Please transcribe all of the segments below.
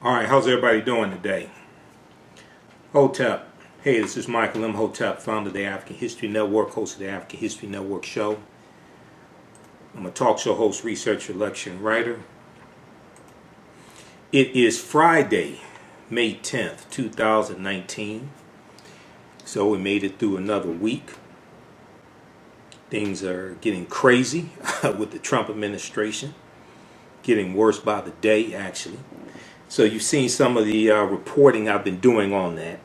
All right, how's everybody doing today? Imhotep. Hey, this is Michael Imhotep, founder of the African History Network, host of the African History Network show. I'm a talk show host, researcher, lecturer, and writer. It is Friday, May 10th, 2019. So we made it through another week. Things are getting crazy with the Trump administration. Getting worse by the day, actually. So you've seen some of the reporting I've been doing on that.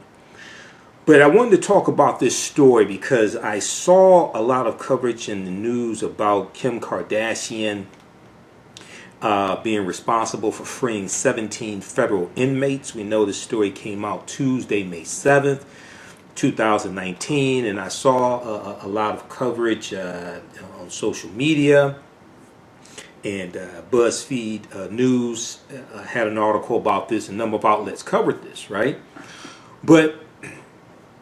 But I wanted to talk about this story because I saw a lot of coverage in the news about Kim Kardashian being responsible for freeing 17 federal inmates. We know this story came out Tuesday, May 7th, 2019. And I saw a lot of coverage on social media. And BuzzFeed News had an article about this. A number of outlets covered this, right? But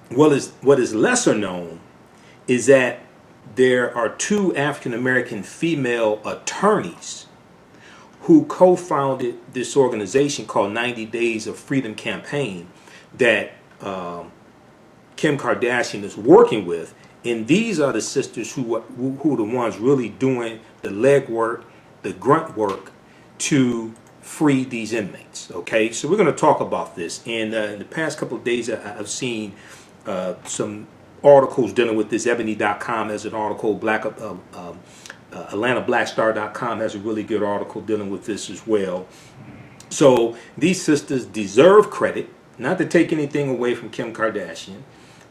what is lesser known is that there are two African-American female attorneys who co-founded this organization called 90 Days of Freedom Campaign that Kim Kardashian is working with. And these are the sisters who are the ones really doing the legwork, the grunt work to free these inmates. Okay, so we're going to talk about this. And in the past couple of days, I've seen some articles dealing with this. Ebony.com has an article. AtlantaBlackStar.com has a really good article dealing with this as well. So these sisters deserve credit, not to take anything away from Kim Kardashian,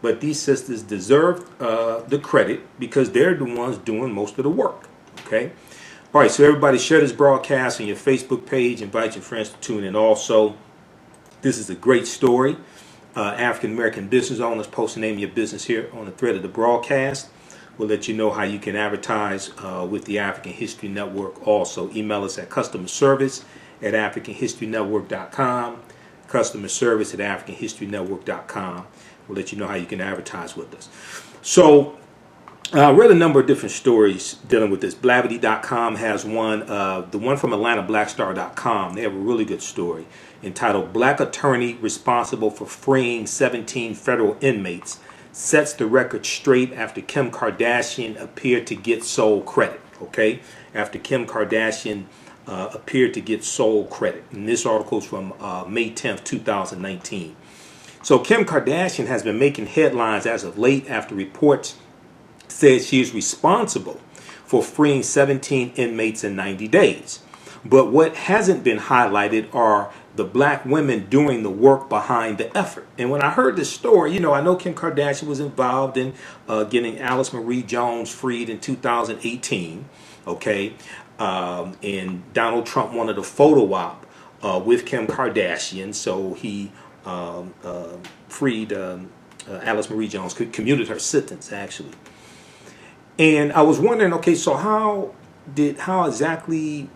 but these sisters deserve the credit because they're the ones doing most of the work. Okay. All right, so everybody share this broadcast on your Facebook page. Invite your friends to tune in also. This is a great story. African-American business owners, post the name of your business here on the thread of the broadcast. We'll let you know how you can advertise with the African History Network also. Email us at customerservice@africanhistorynetwork.com. Customerservice@africanhistorynetwork.com. We'll let you know how you can advertise with us. So, I read a number of different stories dealing with this. Blavity.com has one. The one from AtlantaBlackStar.com, they have a really good story entitled "Black Attorney Responsible for Freeing 17 Federal Inmates Sets the Record Straight After Kim Kardashian Appeared to Get Sole Credit." Okay, after Kim Kardashian appeared to get sole credit. And this article is from May 10th, 2019. So Kim Kardashian has been making headlines as of late after reports said she is responsible for freeing 17 inmates in 90 days. But what hasn't been highlighted are the black women doing the work behind the effort. And when I heard this story, I know Kim Kardashian was involved in getting Alice Marie Jones freed in 2018. Okay. And Donald Trump wanted a photo op with Kim Kardashian. So he freed Alice Marie Jones, commuted her sentence actually. And I was wondering, okay, so how exactly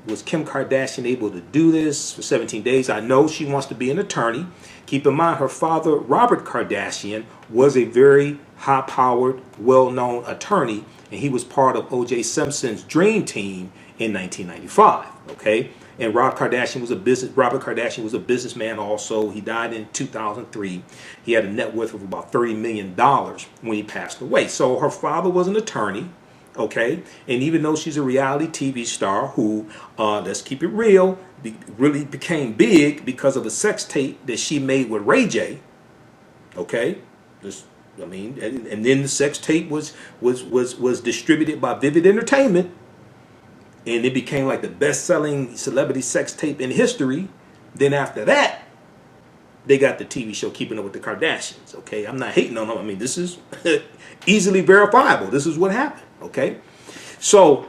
was Kim Kardashian able to do this for 17 days? I know she wants to be an attorney. Keep in mind, her father, Robert Kardashian, was a very high-powered, well-known attorney, and he was part of O.J. Simpson's dream team in 1995. Okay, and Robert Kardashian was a businessman also. He died in 2003. He had a net worth of about $30 million when he passed away. So her father was an attorney, okay? And even though she's a reality TV star who, let's keep it real, really became big because of a sex tape that she made with Ray J, okay? And then the sex tape was distributed by Vivid Entertainment. And it became like the best-selling celebrity sex tape in history. Then after that, they got the TV show Keeping Up with the Kardashians. Okay, I'm not hating on them. I mean, this is easily verifiable. This is what happened. Okay, so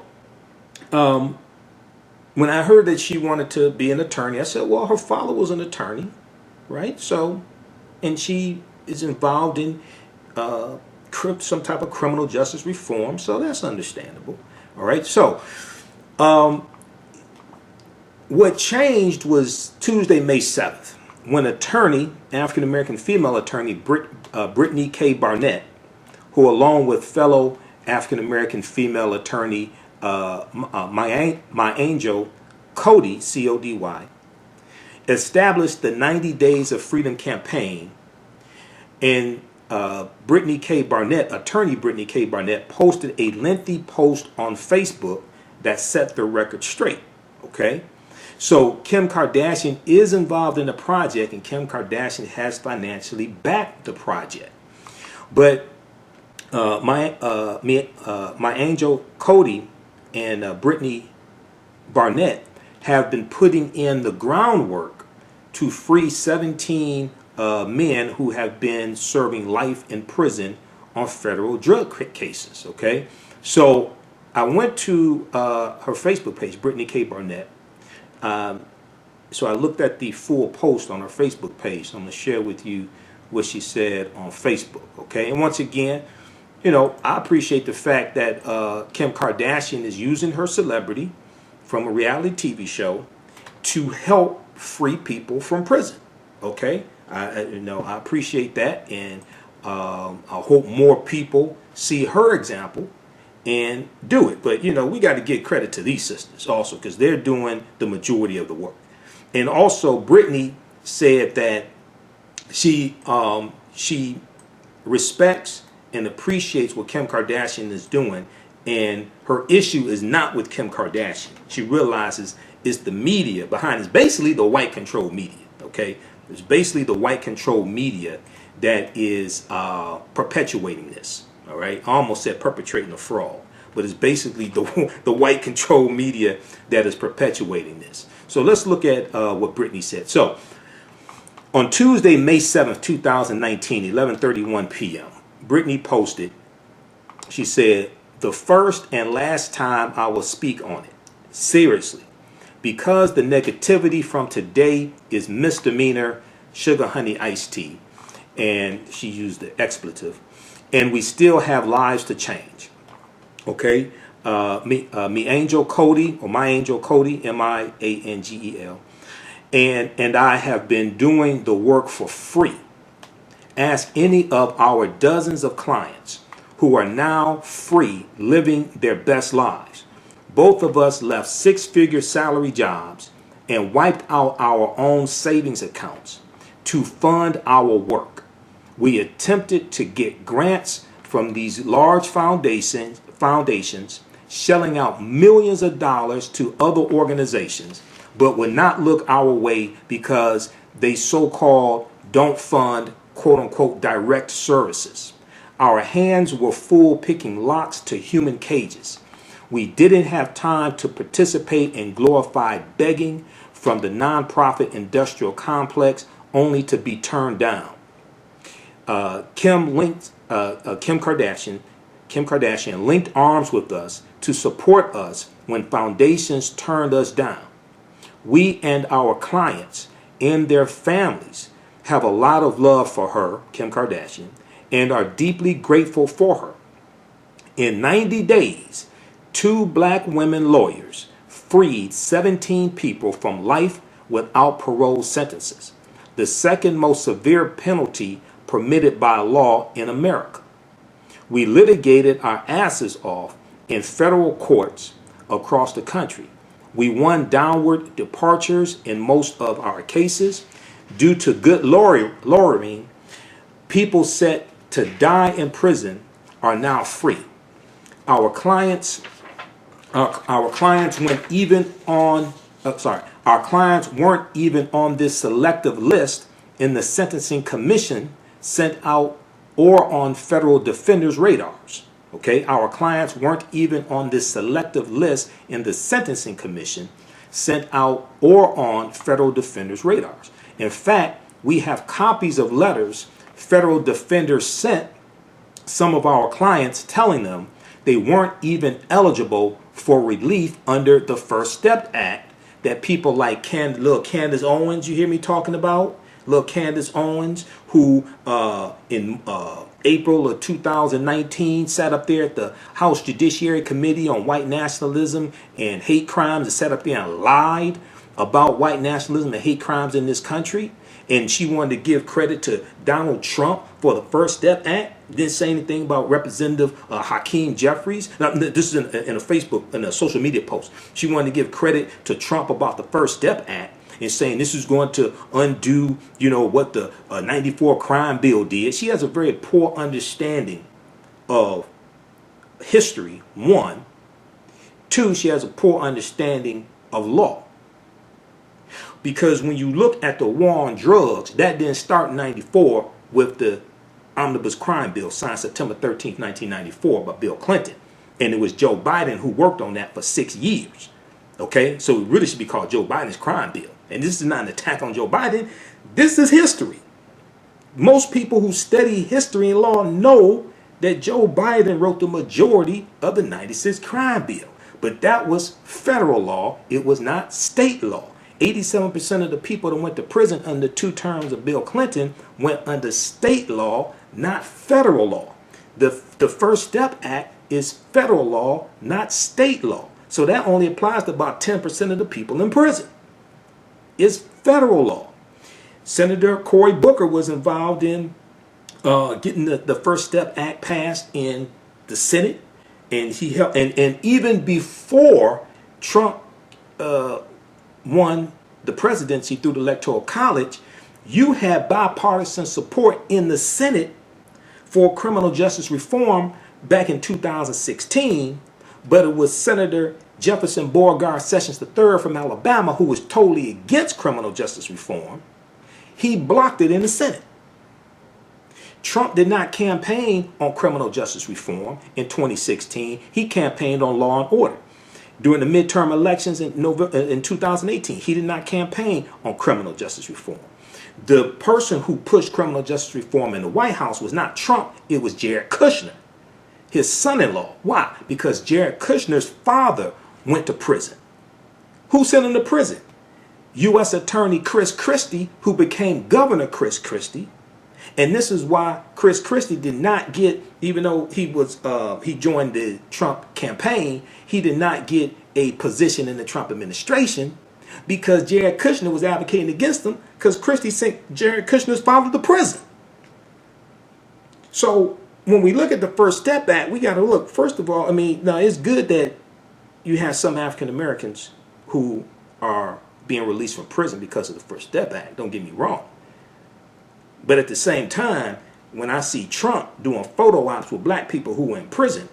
when I heard that she wanted to be an attorney, I said, well, her father was an attorney, right? So, and she is involved in some type of criminal justice reform. So that's understandable. All right, so. What changed was Tuesday, May 7th, when African-American female attorney Brittany K. Barnett, who along with fellow African-American female attorney MiAngel Cody, C-O-D-Y, established the 90 Days of Freedom campaign, and Brittany K. Barnett, attorney Brittany K. Barnett, posted a lengthy post on Facebook that set the record straight. Okay? So Kim Kardashian is involved in the project, and Kim Kardashian has financially backed the project. But MiAngel Cody and Brittany Barnett have been putting in the groundwork to free 17 men who have been serving life in prison on federal drug cases. Okay, so I went to her Facebook page, Brittany K. Barnett. So I looked at the full post on her Facebook page. So I'm going to share with you what she said on Facebook. Okay, and once again, you know, I appreciate the fact that Kim Kardashian is using her celebrity from a reality TV show to help free people from prison. Okay, I appreciate that, and I hope more people see her example and do it. But, you know, we got to give credit to these sisters also, because they're doing the majority of the work. And also, Brittany said that she respects and appreciates what Kim Kardashian is doing, and her issue is not with Kim Kardashian. She realizes it's the media behind it. It's basically the white controlled media. Okay, it's basically the white controlled media that is perpetuating this. All right, I almost said perpetrating a fraud, but it's basically the white controlled media that is perpetuating this. So let's look at what Brittany said. So on Tuesday, May 7th, 2019, 11:31 p.m., Brittany posted, she said, "The first and last time I will speak on it. Seriously. Because the negativity from today is misdemeanor sugar honey iced tea." And she used the expletive. "And we still have lives to change." Okay? MiAngel Cody, or MiAngel Cody, MiAngel. And I have been doing the work for free. Ask any of our dozens of clients who are now free, living their best lives. Both of us left six-figure salary jobs and wiped out our own savings accounts to fund our work. We attempted to get grants from these large foundations, shelling out millions of dollars to other organizations, but would not look our way because they so-called don't fund quote-unquote direct services. Our hands were full picking locks to human cages. We didn't have time to participate in glorified begging from the nonprofit industrial complex, only to be turned down. Kim Kardashian linked arms with us to support us when foundations turned us down. We and our clients and their families have a lot of love for her, Kim Kardashian, and are deeply grateful for her. In 90 days, 2 black women lawyers freed 17 people from life without parole sentences, the second most severe penalty permitted by law in America. We litigated our asses off in federal courts across the country. We won downward departures in most of our cases. Due to good lawyering, people set to die in prison are now free. Our clients weren't even on this selective list in the Sentencing Commission sent out or on federal defenders' radars. Okay, our clients weren't even on this selective list in the Sentencing Commission sent out or on federal defenders' radars. In fact, we have copies of letters federal defenders sent some of our clients telling them they weren't even eligible for relief under the First Step Act that people like little Candace Owens, you hear me talking about? Little Candace Owens, who in April of 2019 sat up there at the House Judiciary Committee on White Nationalism and Hate Crimes and sat up there and lied about white nationalism and hate crimes in this country. And she wanted to give credit to Donald Trump for the First Step Act. Didn't say anything about Representative Hakeem Jeffries. Now, this is in a social media post. She wanted to give credit to Trump about the First Step Act. and saying this is going to undo, what the 94 crime bill did. She has a very poor understanding of history, one. Two, she has a poor understanding of law. Because when you look at the war on drugs, that didn't start in 94 with the Omnibus Crime Bill signed September 13th, 1994 by Bill Clinton. And it was Joe Biden who worked on that for 6 years. Okay, so it really should be called Joe Biden's crime bill. And this is not an attack on Joe Biden. This is history. Most people who study history and law know that Joe Biden wrote the majority of the 96 crime bill. But that was federal law. It was not state law. 87% of the people that went to prison under 2 terms of Bill Clinton went under state law, not federal law. The First Step Act is federal law, not state law. So that only applies to about 10% of the people in prison. It's federal law. Senator Cory Booker was involved in getting the First Step Act passed in the Senate, and he helped. And even before Trump won the presidency through the Electoral College, you had bipartisan support in the Senate for criminal justice reform back in 2016, but it was Senator Jefferson Beauregard Sessions III from Alabama who was totally against criminal justice reform. He blocked it in the Senate. Trump did not campaign on criminal justice reform in 2016. He campaigned on law and order. During the midterm elections in 2018, he did not campaign on criminal justice reform. The person who pushed criminal justice reform in the White House was not Trump, it was Jared Kushner, his son-in-law. Why? Because Jared Kushner's father went to prison. Who sent him to prison? U.S. Attorney Chris Christie, who became Governor Chris Christie. And this is why Chris Christie did not get, even though he joined the Trump campaign, he did not get a position in the Trump administration because Jared Kushner was advocating against him because Christie sent Jared Kushner's father to prison. So when we look at the First Step Act, we got to look, first of all, now it's good that you have some African Americans who are being released from prison because of the First Step Act. Don't get me wrong. But at the same time, when I see Trump doing photo ops with black people who were in prison,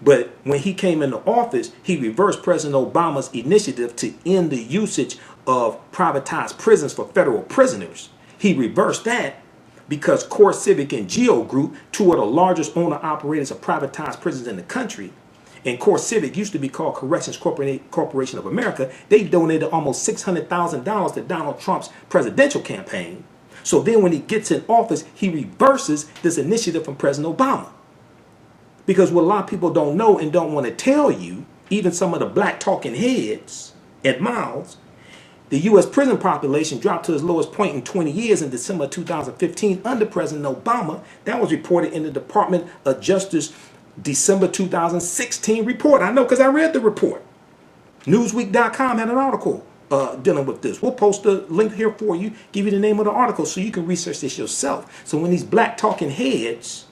but when he came into office, he reversed President Obama's initiative to end the usage of privatized prisons for federal prisoners. He reversed that because Core Civic and Geo Group, 2 of the largest owner-operators of privatized prisons in the country, and Core Civic used to be called Corrections Corporation of America, they donated almost $600,000 to Donald Trump's presidential campaign. So then when he gets in office, he reverses this initiative from President Obama. Because what a lot of people don't know and don't want to tell you, even some of the black talking heads and mouths, the U.S. prison population dropped to its lowest point in 20 years in December 2015 under President Obama. That was reported in the Department of Justice December 2016 report. I know because I read the report. Newsweek.com had an article dealing with this. We'll post a link here for you, give you the name of the article so you can research this yourself. So when these black talking heads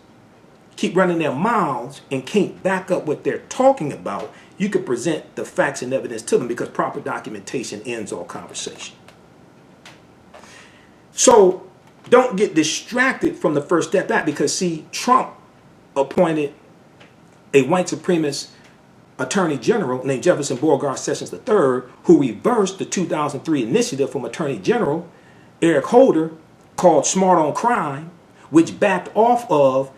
keep running their mouths and can't back up what they're talking about, you can present the facts and evidence to them because proper documentation ends all conversation. So don't get distracted from the First Step Act because, see, Trump appointed a white supremacist Attorney General named Jefferson Beauregard Sessions III, who reversed the 2003 initiative from Attorney General Eric Holder called Smart on Crime, which backed off of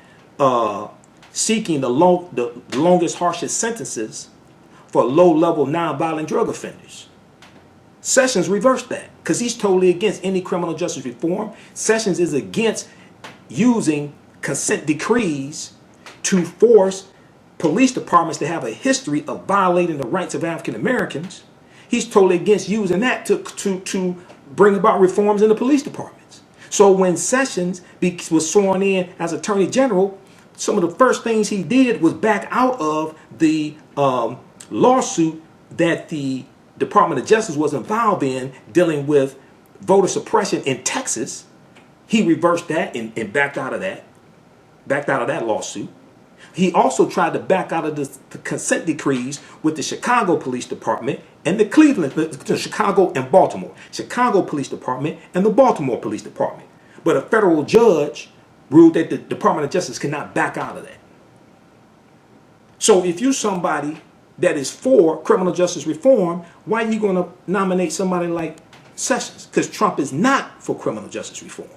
seeking the longest, harshest sentences for low-level, nonviolent drug offenders. Sessions reversed that because he's totally against any criminal justice reform. Sessions is against using consent decrees to force police departments to have a history of violating the rights of African Americans. He's totally against using that to bring about reforms in the police departments. So when Sessions was sworn in as Attorney General, some of the first things he did was back out of the lawsuit that the Department of Justice was involved in dealing with voter suppression in Texas. He reversed that and backed out of that lawsuit. He also tried to back out of the consent decrees with the Chicago Police Department and the Cleveland, the Chicago and Baltimore. Chicago Police Department and the Baltimore Police Department. But a federal judge ruled that the Department of Justice cannot back out of that. So if you're somebody that is for criminal justice reform, why are you going to nominate somebody like Sessions? Because Trump is not for criminal justice reform.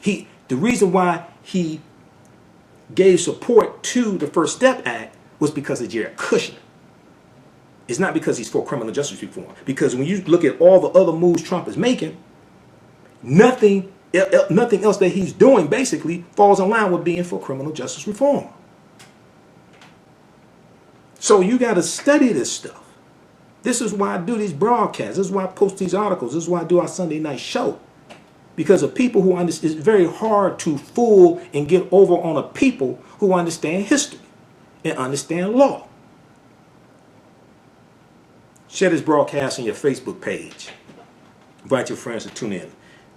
The reason why he gave support to the First Step Act was because of Jared Kushner. It's not because he's for criminal justice reform. Because when you look at all the other moves Trump is making, nothing else that he's doing basically falls in line with being for criminal justice reform. So you got to study this stuff. This is why I do these broadcasts. This is why I post these articles. This is why I do our Sunday night show. Because of people who understand, it's very hard to fool and get over on a people who understand history and understand law. Share this broadcast on your Facebook page. Invite your friends to tune in.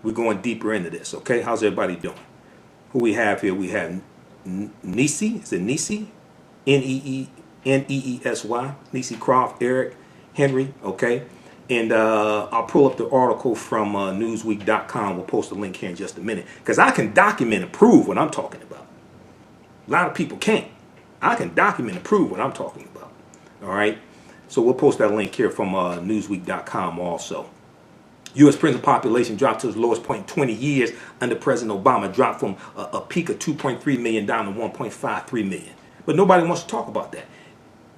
We're going deeper into this, okay? How's everybody doing? Who we have here? We have Nisi. Is it Nisi? Neesy. Nisi Croft, Eric, Henry, okay? And I'll pull up the article from Newsweek.com. We'll post a link here in just a minute. Because I can document and prove what I'm talking about. A lot of people can't. I can document and prove what I'm talking about. All right? So we'll post that link here from Newsweek.com also. U.S. prison population dropped to its lowest point in 20 years under President Obama. Dropped from a peak of 2.3 million down to 1.53 million. But nobody wants to talk about that.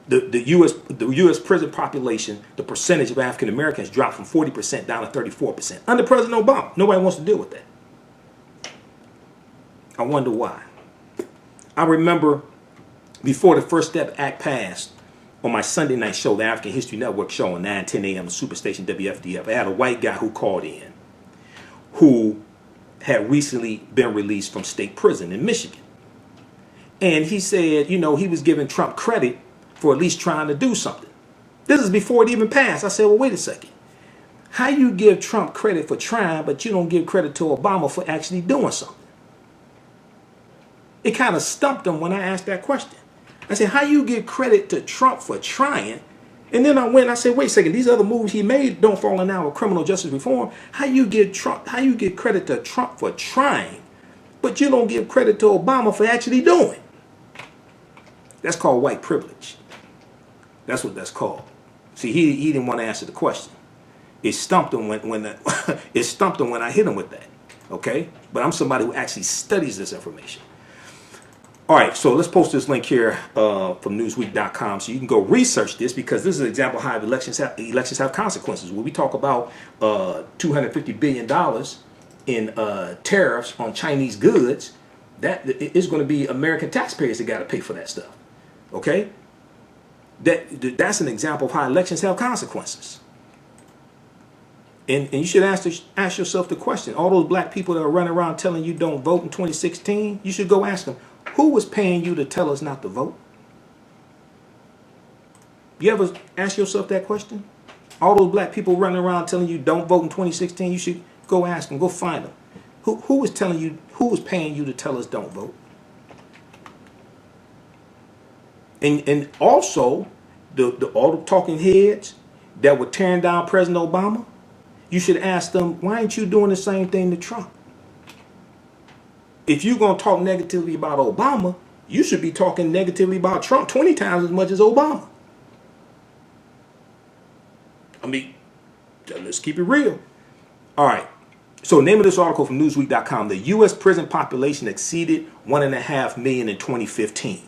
The U.S. prison population, the percentage of African Americans dropped from 40% down to 34% under President Obama. Nobody wants to deal with that. I wonder why. I remember before the First Step Act passed, on my Sunday night show, the African History Network show on 9:10 a.m. on Superstation WFDF, I had a white guy who called in who had recently been released from state prison in Michigan. And he said, you know, he was giving Trump credit for at least trying to do something. This is before it even passed. I said, well, wait a second. How you give Trump credit for trying, but you don't give credit to Obama for actually doing something? It kind of stumped him when I asked that question. I said, how you give credit to Trump for trying? And then I went and I said, wait a second, these other moves he made don't fall in line with criminal justice reform. How you give credit to Trump for trying, but you don't give credit to Obama for actually doing? That's called white privilege. That's what that's called. See, he didn't want to answer the question. It stumped him when I hit him with that. Okay? But I'm somebody who actually studies this information. All right, so let's post this link here from Newsweek.com so you can go research this, because this is an example of how elections have consequences. When we talk about $250 billion in tariffs on Chinese goods, that is going to be American taxpayers that got to pay for that stuff. Okay? That's an example of how elections have consequences. And you should ask yourself the question, all those black people that are running around telling you don't vote in 2016, you should go ask them, who was paying you to tell us not to vote? You ever ask yourself that question? All those black people running around telling you don't vote in 2016, you should go ask them, go find them. Who was telling you, who was paying you to tell us don't vote? And also, all the talking heads that were tearing down President Obama, you should ask them, why ain't you doing the same thing to Trump? If you're going to talk negatively about Obama, you should be talking negatively about Trump 20 times as much as Obama. I mean, let's keep it real. All right. So name of this article from Newsweek.com, the U.S. prison population exceeded 1.5 million in 2015.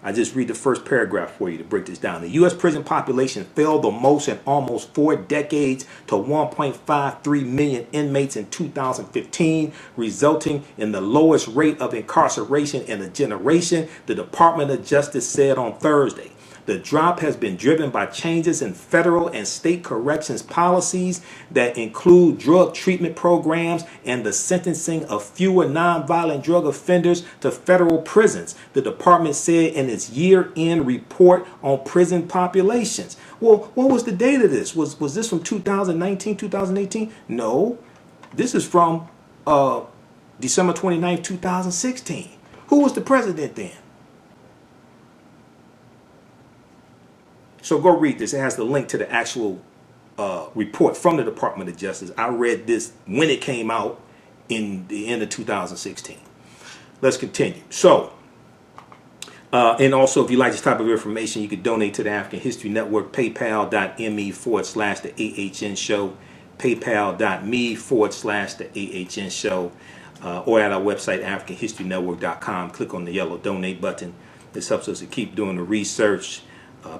I just read the first paragraph for you to break this down. The U.S. prison population fell the most in almost 4 decades to 1.53 million inmates in 2015, resulting in the lowest rate of incarceration in a generation, the Department of Justice said on Thursday. The drop has been driven by changes in federal and state corrections policies that include drug treatment programs and the sentencing of fewer nonviolent drug offenders to federal prisons, the department said in its year-end report on prison populations. Well, what was the date of this? Was this from 2019, 2018? No. This is from December 29, 2016. Who was the president then? So go read this. It has the link to the actual report from the Department of Justice. I read this when it came out in the end of 2016. Let's continue. So, and also, if you like this type of information, you can donate to the African History Network, paypal.me/the AHN show, paypal.me/the AHN show, or at our website, AfricanHistoryNetwork.com. Click on the yellow donate button. This helps us to keep doing the research,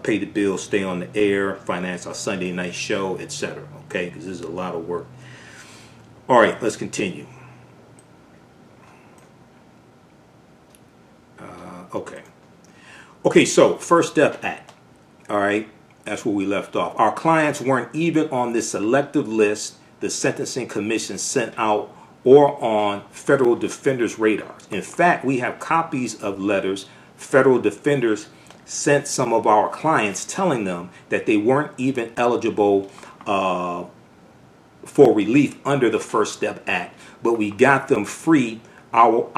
pay the bills, stay on the air, finance our Sunday night show, etc. Okay, because this is a lot of work. All right, let's continue. Okay, so First Step Act. All right, that's where we left off. Our clients weren't even on the selective list the Sentencing Commission sent out or on federal defenders' radars. In fact, we have copies of letters federal defenders sent some of our clients telling them that they weren't even eligible for relief under the First Step Act, but we got them free. Our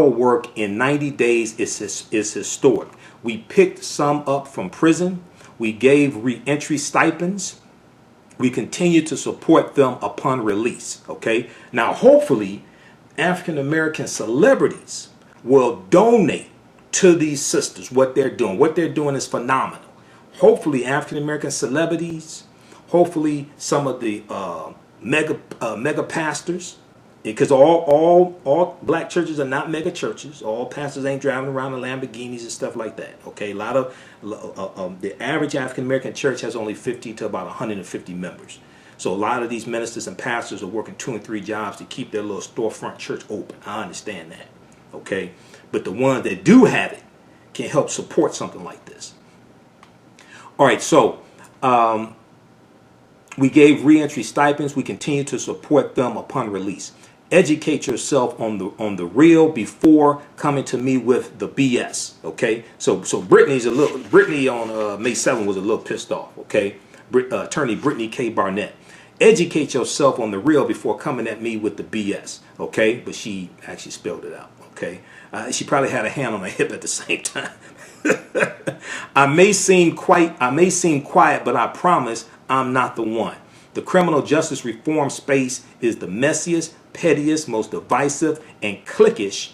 work in 90 days is historic. We picked some up from prison. We gave reentry stipends. We continue to support them upon release. Okay. Now, hopefully, African American celebrities will donate to these sisters. What they're doing is phenomenal. Hopefully, African American celebrities. Hopefully, some of the mega pastors. Because all black churches are not mega churches. All pastors ain't driving around in Lamborghinis and stuff like that. Okay, a lot of the average African American church has only 50 to about 150 members. So a lot of these ministers and pastors are working 2 and 3 jobs to keep their little storefront church open. I understand that. Okay, but the ones that do have it can help support something like this. All right, so we gave reentry stipends. We continue to support them upon release. Educate yourself on the real before coming to me with the BS. Okay, so Brittany on May 7th was a little pissed off. Okay, Attorney Brittany K. Barnett. Educate yourself on the real before coming at me with the BS. Okay, but she actually spelled it out. Okay, she probably had a hand on her hip at the same time. I may seem quiet, but I promise I'm not the one. The criminal justice reform space is the messiest, pettiest, most divisive, and cliquish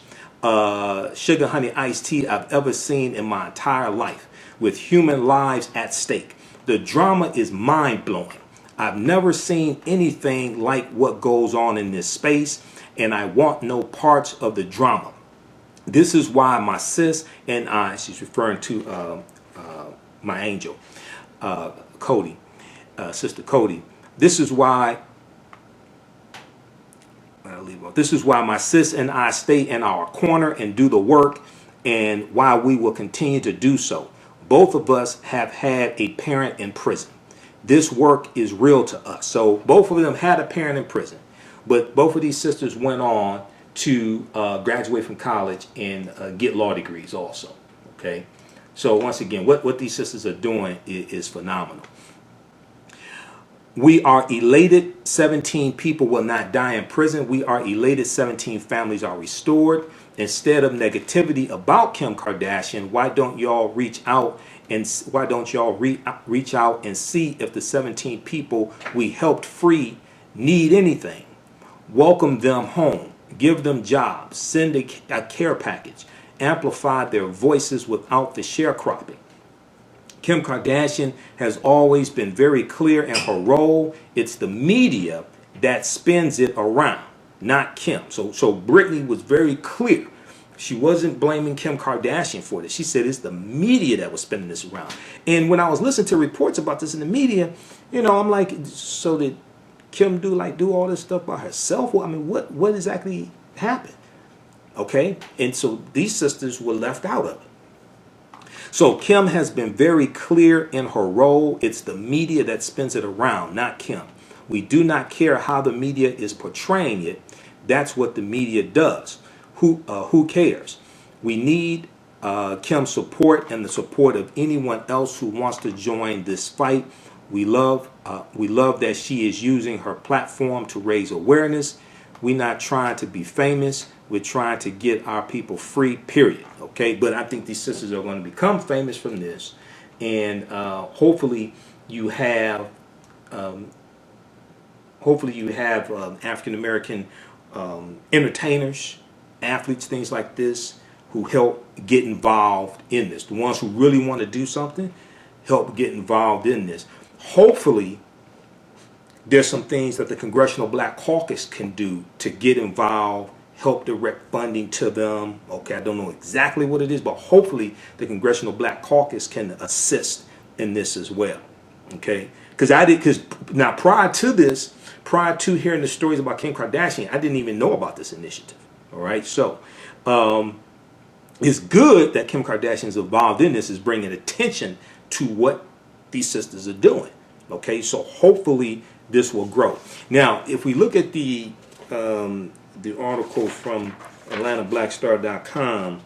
sugar honey iced tea I've ever seen in my entire life, with human lives at stake. The drama is mind-blowing. I've never seen anything like what goes on in this space, and I want no parts of the drama. This is why my sis and I, she's referring to MiAngel Cody, Sister Cody. This is why my sis and I stay in our corner and do the work, and why we will continue to do so. Both of us have had a parent in prison. This work is real to us. So both of them had a parent in prison, but both of these sisters went on to graduate from college and get law degrees also. Okay, so once again, what these sisters are doing is phenomenal. We are elated 17 people will not die in prison. We are elated 17 families are restored. Instead of negativity about Kim Kardashian, why don't y'all reach out and reach out and see if the 17 people we helped free need anything? Welcome them home. Give them jobs. Send a care package. Amplify their voices without the sharecropping. Kim Kardashian has always been very clear in her role. It's the media that spins it around, not Kim. So Brittany was very clear. She wasn't blaming Kim Kardashian for this. She said it's the media that was spinning this around. And when I was listening to reports about this in the media, I'm like, so did Kim do all this stuff by herself? Well, I mean, what exactly happened? Okay, and so these sisters were left out of it. So Kim has been very clear in her role. It's the media that spins it around, not Kim. We do not care how the media is portraying it. That's what the media does. Who cares? We need Kim's support and the support of anyone else who wants to join this fight. We love that she is using her platform to raise awareness. We're not trying to be famous. We're trying to get our people free, period. Okay, but I think these sisters are going to become famous from this, and hopefully you have African American entertainers, athletes, things like this, who help get involved in this. The ones who really want to do something, help get involved in this. Hopefully, there's some things that the Congressional Black Caucus can do to get involved, help direct funding to them. Okay, I don't know exactly what it is, but hopefully the Congressional Black Caucus can assist in this as well. Okay, because now prior to hearing the stories about Kim Kardashian, I didn't even know about this initiative. All right, so it's good that Kim Kardashian is involved in this, is bringing attention to what these sisters are doing. Okay, so hopefully this will grow. Now, if we look at the article from AtlantaBlackStar.com,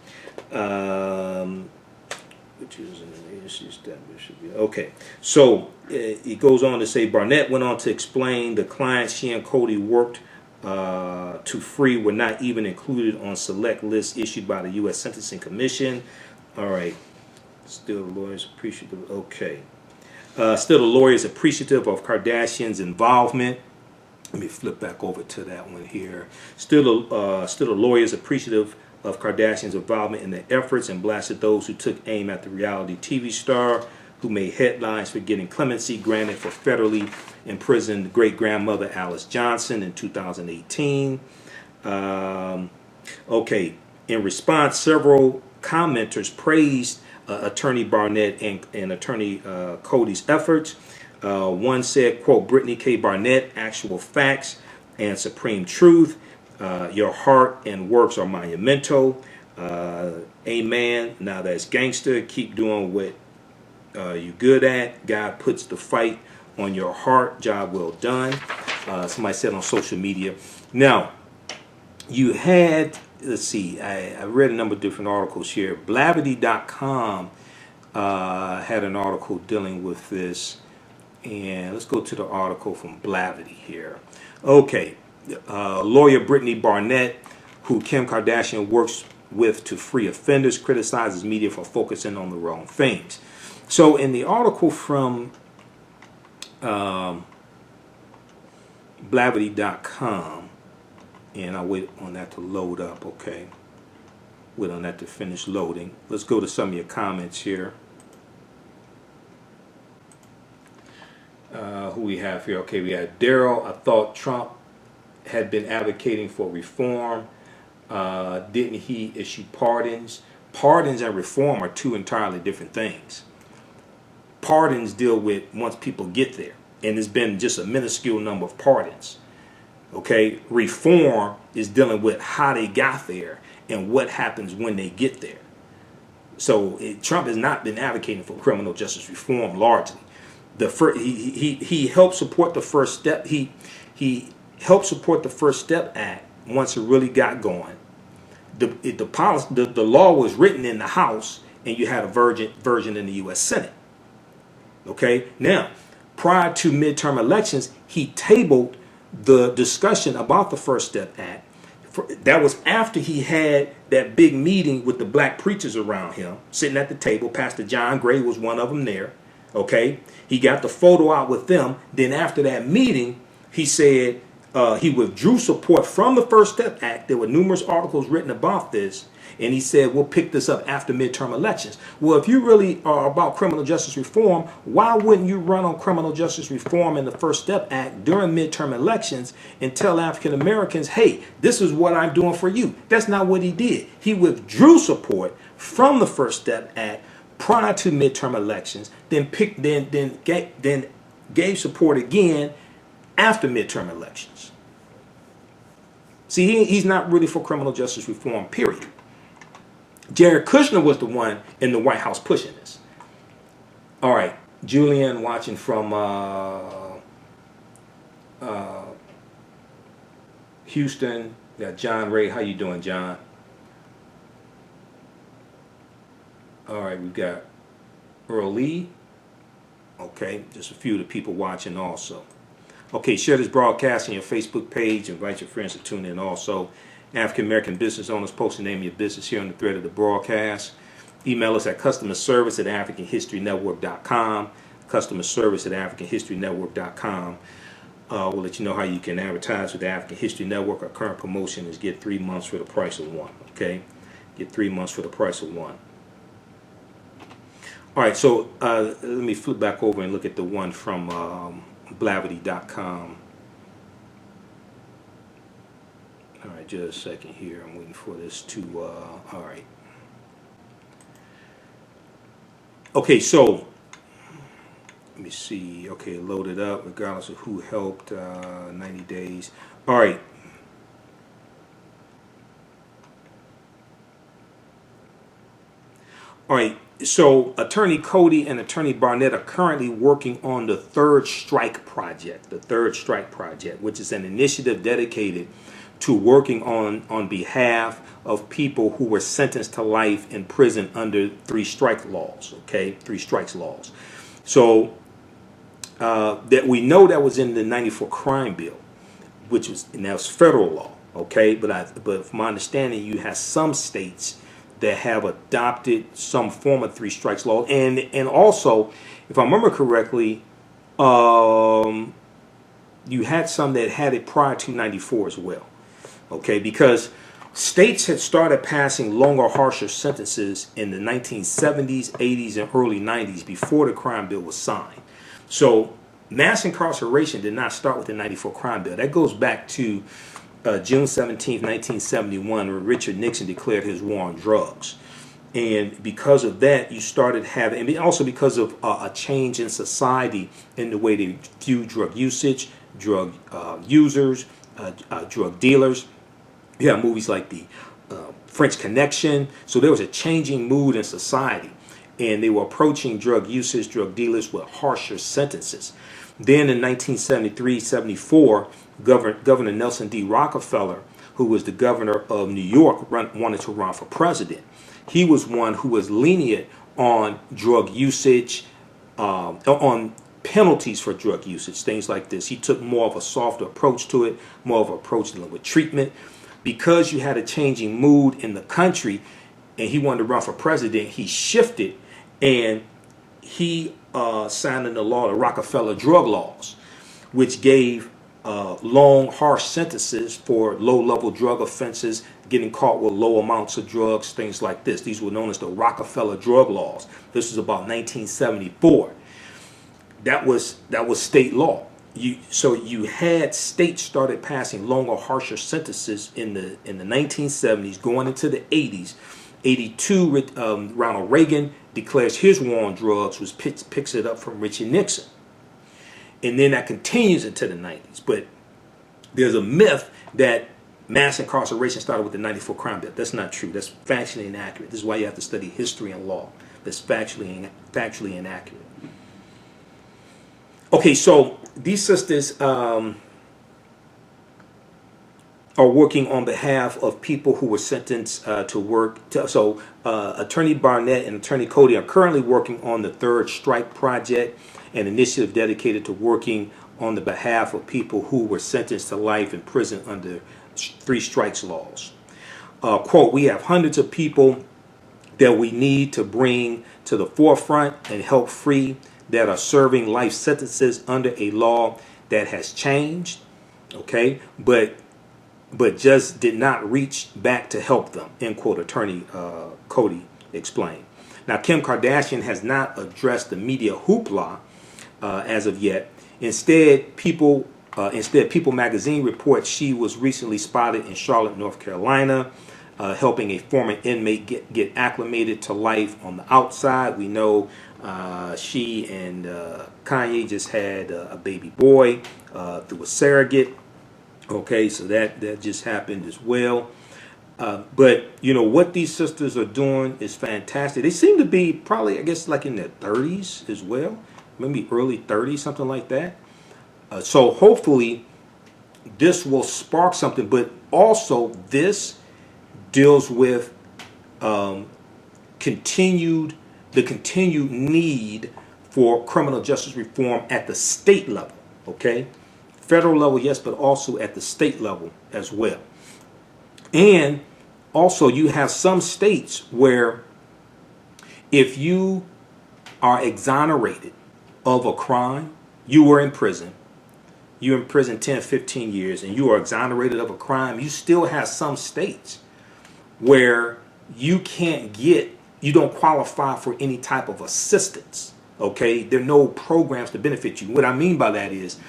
which is an agency established. Okay, so it goes on to say Barnett went on to explain the clients she and Cody worked to free were not even included on select lists issued by the U.S. Sentencing Commission. All right, still the lawyers appreciative. Okay. Still, the lawyer is appreciative of Kardashian's involvement. Let me flip back over to that one here. Still, the lawyer is appreciative of Kardashian's involvement in the efforts and blasted those who took aim at the reality TV star who made headlines for getting clemency granted for federally imprisoned great-grandmother Alice Johnson in 2018. Okay, in response, several commenters praised Attorney Barnett and Attorney Cody's efforts. One said, quote, Brittany K. Barnett, actual facts and supreme truth. Your heart and works are monumental. Amen. Now that's gangster. Keep doing what you're good at. God puts the fight on your heart. Job well done. Somebody said on social media. Now, you had, let's see, I read a number of different articles here. Blavity.com had an article dealing with this. And let's go to the article from Blavity here. Okay, lawyer Brittany Barnett, who Kim Kardashian works with to free offenders, criticizes media for focusing on the wrong things. So in the article from Blavity.com, and I'll wait on that to load up, okay? Wait on that to finish loading. Let's go to some of your comments here. Who we have here? Okay, we had Daryl. I thought Trump had been advocating for reform. Didn't he issue pardons? Pardons and reform are two entirely different things. Pardons deal with once people get there, and there's been just a minuscule number of pardons. Okay, reform is dealing with how they got there and what happens when they get there. So Trump has not been advocating for criminal justice reform largely. He helped support the First Step. He helped support the First Step Act once it really got going. The law was written in the House, and you had a version in the U.S. Senate. Okay, now prior to midterm elections, he tabled the discussion about the First Step Act. That was after he had that big meeting with the black preachers around him, sitting at the table. Pastor John Gray was one of them there. Okay, he got the photo out with them. Then after that meeting, he said he withdrew support from the First Step Act. There were numerous articles written about this, and he said we'll pick this up after midterm elections. Well, if you really are about criminal justice reform, why wouldn't you run on criminal justice reform in the First Step Act during midterm elections and tell African Americans, hey, this is what I'm doing for you? That's not what he did. He withdrew support from the First Step Act prior to midterm elections, then gave support again after midterm elections. See, he's not really for criminal justice reform, period. Jared Kushner was the one in the White House pushing this. All right, Julian watching from Houston. Got John Ray. How you doing, John? All right, we've got Earl Lee. Okay, just a few of the people watching also. Okay, share this broadcast on your Facebook page. Invite your friends to tune in also. African American business owners, post the name of your business here on the thread of the broadcast. Email us at customerservice@africanhistorynetwork.com. Customerservice@africanhistorynetwork.com. We'll let you know how you can advertise with the African History Network. Our current promotion is get 3 months for the price of one. Okay, get 3 months for the price of one. All right, so let me flip back over and look at the one from blavity.com. All right, just a second here. I'm waiting for this to. All right. Okay, so let me see. Okay, load it up regardless of who helped. 90 days. All right. All right. So Attorney Cody and Attorney Barnett are currently working on the Third Strike Project. The Third Strike Project, which is an initiative dedicated to working on behalf of people who were sentenced to life in prison under 3 strike laws. Okay, 3 strikes laws. So that we know that was in the '94 crime bill, which was, and that was federal law. Okay, but from my understanding, you have some states that have adopted some form of 3 strikes law, and also, if I remember correctly, you had some that had it prior to '94 as well. Okay, because states had started passing longer, harsher sentences in the 1970s, 80s, and early 90s before the crime bill was signed. So mass incarceration did not start with the '94 crime bill. That goes back to June 17th, 1971, when Richard Nixon declared his war on drugs. And because of that, you started having, and also because of a change in society in the way they view drug usage, drug users, drug dealers. You have movies like the French Connection. So there was a changing mood in society, and they were approaching drug users, drug dealers with harsher sentences. Then in 1973-74, Governor Nelson D. Rockefeller, who was the governor of New York, wanted to run for president. He was one who was lenient on drug usage, on penalties for drug usage, things like this. He took more of a softer approach to it, more of an approach dealing with treatment. Because you had a changing mood in the country and he wanted to run for president, he shifted and he signed into law the Rockefeller drug laws, which gave long, harsh sentences for low-level drug offenses, getting caught with low amounts of drugs, things like this. These were known as the Rockefeller drug laws. This was about 1974. That was state law. So you had states started passing longer, harsher sentences in the 1970s, going into the 80s. 82, Ronald Reagan declares his war on drugs, was picks it up from Richard Nixon. And then that continues into the 90s. But there's a myth that mass incarceration started with the '94 crime bill. That's not true. That's factually inaccurate. This is why you have to study history and law. That's factually inaccurate. Okay, so these sisters are working on behalf of people who were sentenced to work. Attorney Barnett and Attorney Cody are currently working on the Third Strike Project, an initiative dedicated to working on the behalf of people who were sentenced to life in prison under 3 strikes laws. Quote, we have hundreds of people that we need to bring to the forefront and help free that are serving life sentences under a law that has changed, okay, but just did not reach back to help them, end quote, Attorney Cody explained. Now, Kim Kardashian has not addressed the media hoopla as of yet. Instead, People magazine reports she was recently spotted in Charlotte, North Carolina, helping a former inmate get acclimated to life on the outside. We know she and Kanye just had a baby boy through a surrogate. Okay, so that just happened as well. But you know what these sisters are doing is fantastic. They seem to be probably, I guess, like in their 30s as well, maybe early 30s, something like that. So hopefully this will spark something. But also this deals with continued need for criminal justice reform at the state level. Okay, federal level, yes, but also at the state level as well. And also you have some states where if you are exonerated of a crime, you were in prison, you're in prison 10, 15 years, and you are exonerated of a crime, you still have some states where you don't qualify for any type of assistance. Okay, there are no programs to benefit you. What I mean by that is,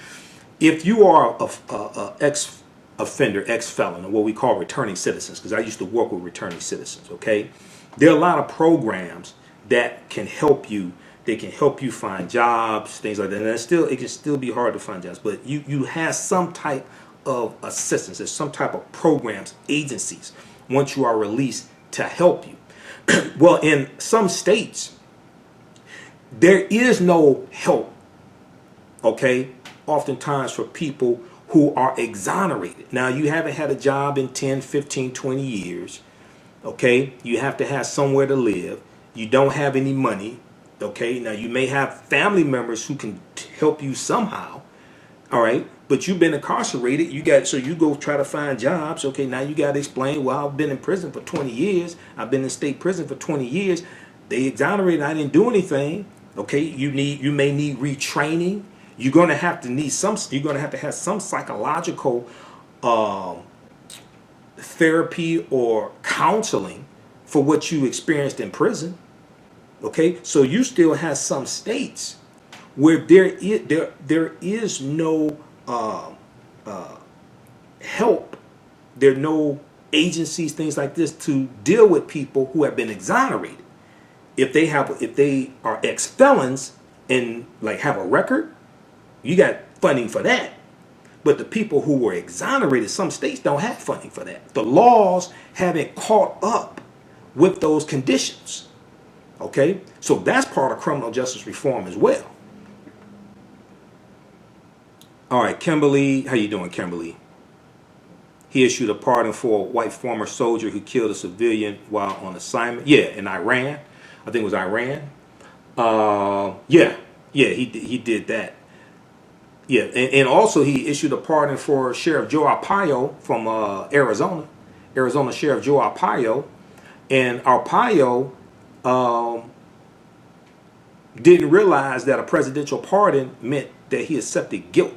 if you are a ex-offender, ex-felon, or what we call returning citizens, because I used to work with returning citizens, okay, there are a lot of programs that can help you. They can help you find jobs, things like that. And it can still be hard to find jobs, but you have some type of assistance. There's some type of programs, agencies, once you are released to help you. Well, in some states, there is no help, okay, oftentimes for people who are exonerated. Now, you haven't had a job in 10, 15, 20 years, okay? You have to have somewhere to live. You don't have any money, okay? Now, you may have family members who can help you somehow, all right? But you've been incarcerated. So you go try to find jobs. Okay, now you got to explain, well, I've been in prison for 20 years. I've been in state prison for 20 years. They exonerated. I didn't do anything. Okay, you may need retraining. You're going to have to have some psychological therapy or counseling for what you experienced in prison. Okay, so you still have some states where there is no help. There are no agencies, things like this, to deal with people who have been exonerated. If they are ex-felons and like have a record, you got funding for that. But the people who were exonerated, some states don't have funding for that. The laws haven't caught up with those conditions. Okay, so that's part of criminal justice reform as well. All right, Kimberly, how you doing, Kimberly? He issued a pardon for a white former soldier who killed a civilian while on assignment. Yeah, in Iran. I think it was Iran. He did that. Yeah, and also he issued a pardon for Sheriff Joe Arpaio from Arizona Sheriff Joe Arpaio. And Arpaio didn't realize that a presidential pardon meant that he accepted guilt.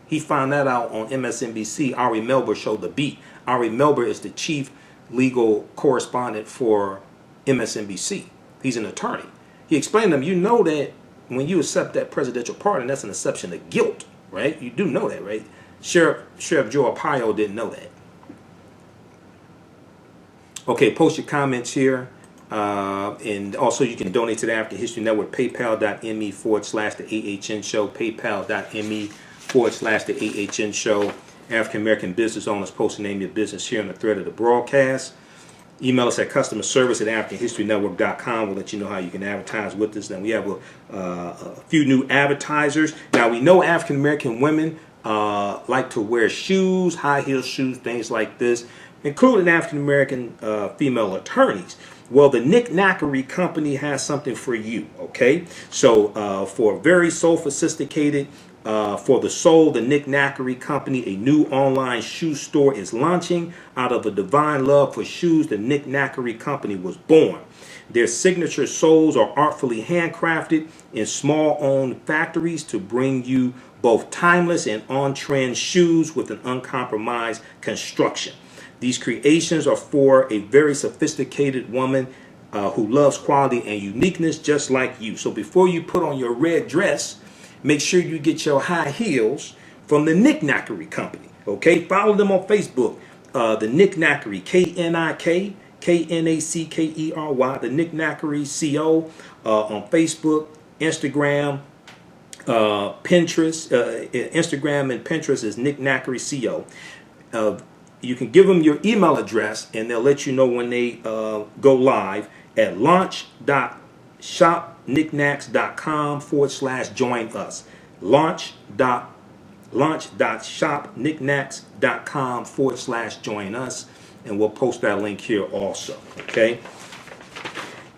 He found that out on MSNBC. Ari Melber showed the beat. Ari Melber is the chief legal correspondent for MSNBC. He's an attorney. He explained to them, you know that when you accept that presidential pardon, that's an exception of guilt, right? You do know that, right? Sheriff Joe Arpaio didn't know that. Okay, post your comments here. And also you can donate to the African History Network, paypal.me/the AHN show, paypal.me/the AHN show. African American business owners, post the name of your business here on the thread of the broadcast. Email us at customerservice@AfricanHistoryNetwork.com. We'll let you know how you can advertise with us. Then we have a few new advertisers. Now, we know African American women like to wear shoes, high heel shoes, things like this, including African American female attorneys. Well, the Nick Knackery Company has something for you, okay? So for very sophisticated, for the soul, the Nick Knackery Company, a new online shoe store is launching. Out of a divine love for shoes, the Nick Knackery Company was born. Their signature soles are artfully handcrafted in small-owned factories to bring you both timeless and on-trend shoes with an uncompromised construction. These creations are for a very sophisticated woman who loves quality and uniqueness just like you. So before you put on your red dress, make sure you get your high heels from the Nick Knackery Company. Okay, follow them on Facebook. The Nick Knackery, KNIK, KNACKERY, the Nick Knackery CO on Facebook, Instagram, Pinterest. Instagram and Pinterest is Nick Knackery CO. You can give them your email address and they'll let you know when they go live at launch.shopknickknacks.com/join us. Launch.shopknickknacks.com/join us. And we'll post that link here also. Okay.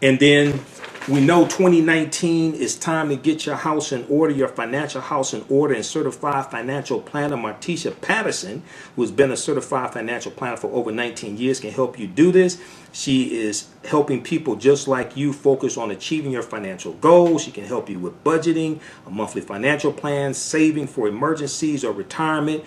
And then We know 2019 is time to get your house in order, your financial house in order, and certified financial planner Martisha Patterson, who has been a certified financial planner for over 19 years, can help you do this. She is helping people just like you focus on achieving your financial goals. She can help you with budgeting, a monthly financial plan, saving for emergencies or retirement,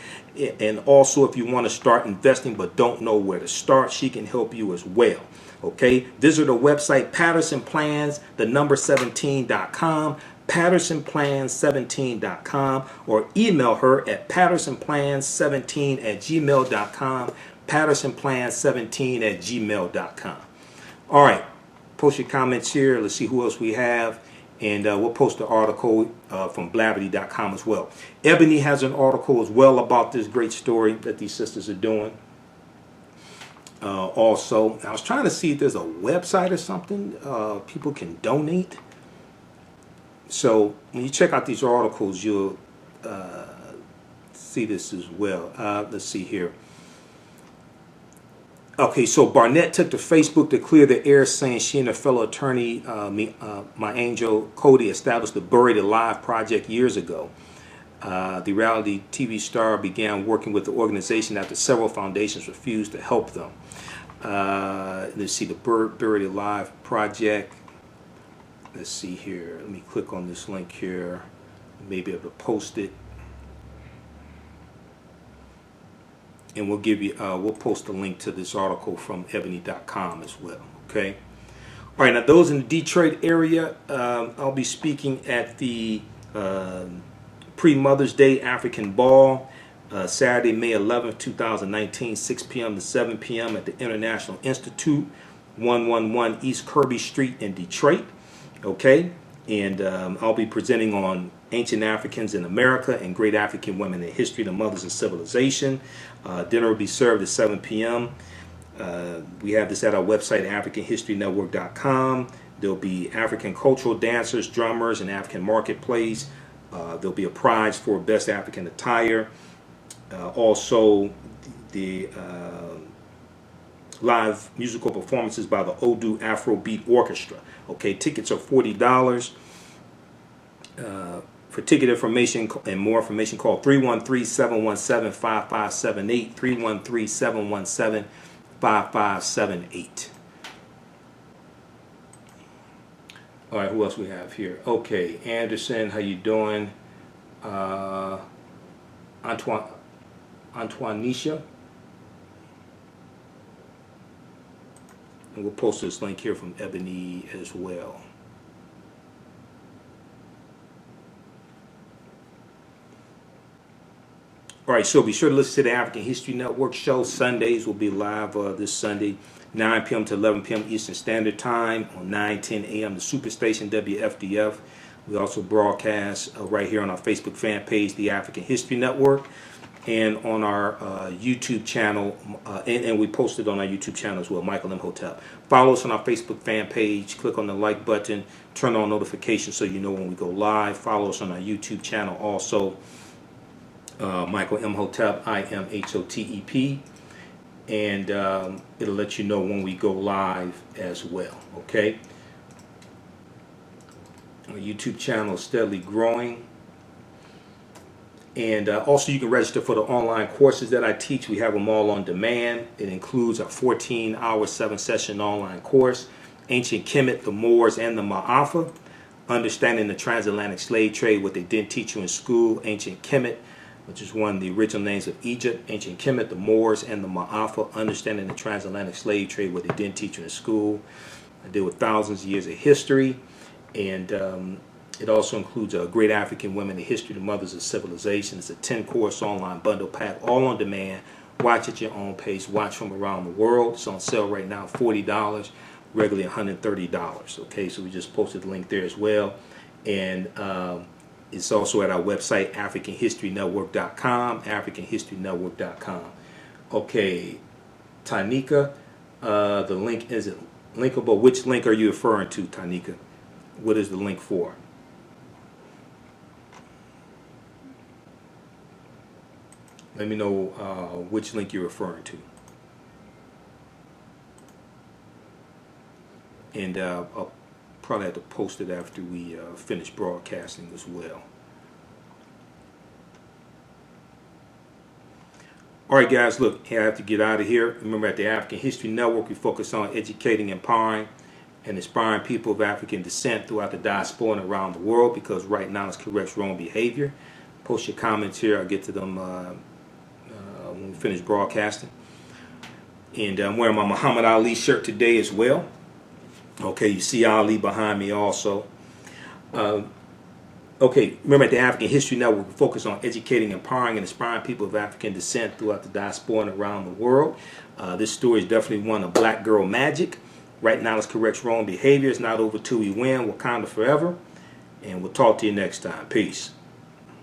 and also if you want to start investing but don't know where to start, she can help you as well. Okay, visit our website, pattersonplans, the number 17.com, pattersonplans17.com, or email her at pattersonplans17@gmail.com, pattersonplans17@gmail.com. All right, post your comments here. Let's see who else we have. And we'll post the article from blavity.com as well. Ebony has an article as well about this great story that these sisters are doing. Also, I was trying to see if there's a website or something people can donate. So when you check out these articles, you'll see this as well. Let's see here. Okay, so Barnett took to Facebook to clear the air, saying she and her fellow attorney, MiAngel Cody, established the Buried Alive project years ago. The reality TV star began working with the organization after several foundations refused to help them. Let's see, the Buried Alive project. Let's see here. Let me click on this link here. Maybe able to post it. And we'll give you, we'll post a link to this article from ebony.com as well. Okay. All right. Now, those in the Detroit area, I'll be speaking at the pre-Mother's Day African Ball, Saturday, May 11th, 2019, 6 p.m. to 7 p.m. at the International Institute, 111 East Kirby Street in Detroit. Okay. And I'll be presenting on Ancient Africans in America and Great African Women in History, the Mothers of Civilization. Dinner will be served at 7 p.m. We have this at our website, AfricanHistoryNetwork.com. There'll be African cultural dancers, drummers, and African marketplace. There'll be a prize for Best African Attire. Also, the live musical performances by the Odu Afrobeat Orchestra. Okay, tickets are $40. For ticket information and more information, call 313-717-5578, 313-717-5578. All right, who else we have here? Okay, Anderson, how you doing? Antoinisha. And we'll post this link here from Ebony as well. All right, so be sure to listen to the African History Network show. Sundays will be live this Sunday, 9 p.m. to 11 p.m. Eastern Standard Time on 9:10 a.m. the Superstation WFDF. We also broadcast right here on our Facebook fan page, the African History Network, and on our YouTube channel, and we post it on our YouTube channel as well, Michael Imhotep. Follow us on our Facebook fan page. Click on the like button. Turn on notifications so you know when we go live. Follow us on our YouTube channel also. Michael Imhotep, IMHOTEP, and it'll let you know when we go live as well. Okay, our YouTube channel is steadily growing, and also you can register for the online courses that I teach. We have them all on demand. It includes a 14-hour 7-session online course, Ancient Kemet, the Moors, and the Ma'afa, Understanding the Transatlantic Slave Trade, what they didn't teach you in school. Ancient Kemet, which is one of the original names of Egypt, Ancient Kemet, the Moors, and the Ma'afa, Understanding the Transatlantic Slave Trade, what they didn't teach you in school. I deal with thousands of years of history, and it also includes Great African Women in History, the Mothers of Civilization. It's a 10-course online bundle pack, all on demand. Watch at your own pace. Watch from around the world. It's on sale right now, $40, regularly $130. Okay, so we just posted the link there as well. And it's also at our website, AfricanHistoryNetwork.com, AfricanHistoryNetwork.com. Okay, Tanika, the link isn't linkable. Which link are you referring to, Tanika? What is the link for? Let me know which link you're referring to. And I'll probably have to post it after we finish broadcasting as well. All right, guys, look, I have to get out of here. Remember, at the African History Network, we focus on educating, empowering, and inspiring people of African descent throughout the diaspora and around the world, because right now it's corrects wrong behavior. Post your comments here. I'll get to them when we finish broadcasting. And I'm wearing my Muhammad Ali shirt today as well. Okay, you see Ali behind me also. Okay, remember, at the African History Network, we focus on educating, empowering, and inspiring people of African descent throughout the diaspora and around the world. This story is definitely one of black girl magic. Right now, it corrects wrong behavior. It's not over till we win. Wakanda forever. And we'll talk to you next time. Peace.